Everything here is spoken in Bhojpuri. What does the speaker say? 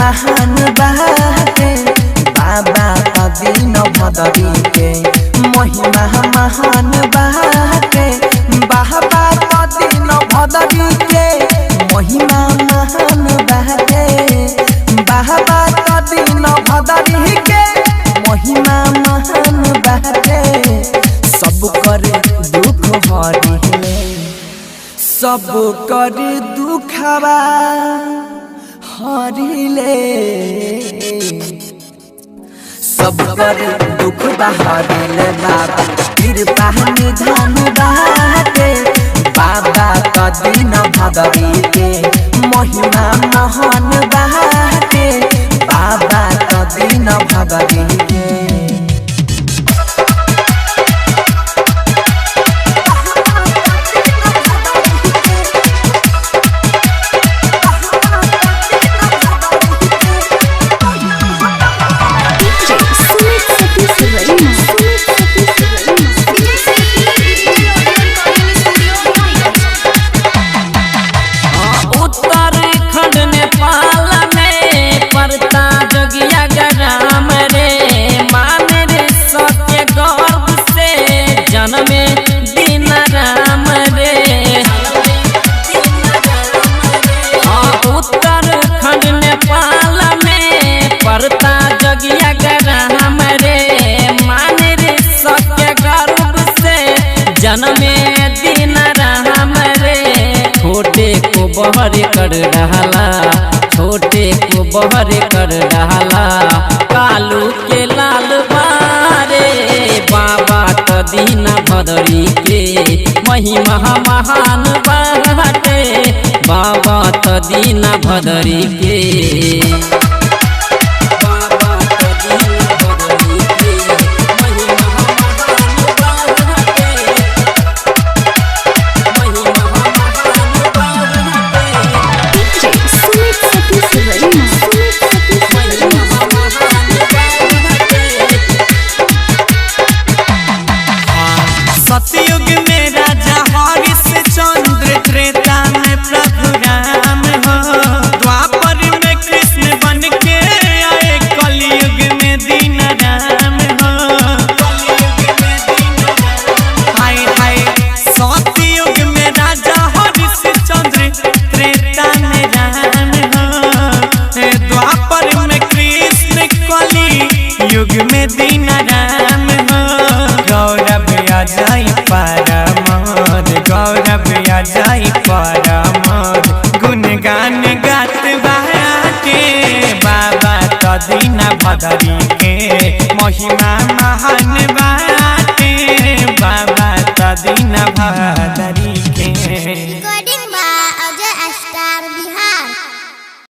महान बाटे बाबा दीन भदरी के महिमा महान बाटे बाबा दीन भदरी के महिमा महान बाटे बाबा दीन भदरी के महिमा महान बाटे सब कर दुख हरिले सब कर दुखवा हरिले सब कर दुख हरिले बाबा कृपा निधान बाटे बाबा दीन भदरी के महिमा महान बाटे बाबा दीन भदरी के जन्मे दिन राम रे छोटे को बहर कर डाला छोटे को बहर कर डाला कालू के लाल बारे बाबा दीन भदरी के महिमा महान बाटे बाबा दीन भदरी के सतयुग में राजा हरिश्चंद्र त्रेता में प्रभु राम हो द्वापर में कृष्ण बन के आए कलयुग में दीन राम हो हाय हाय सतयुग में राजा हरिश्चंद्र त्रेता में राम हो द्वापर में कृष्ण कलयुग में दीन राम हो गौरव जाई परमोद गौरव जाई परमोद गुणगान गात बाटे बाबा दीन भदरी के महिमा महान बाटे बाबा दीन भदरी।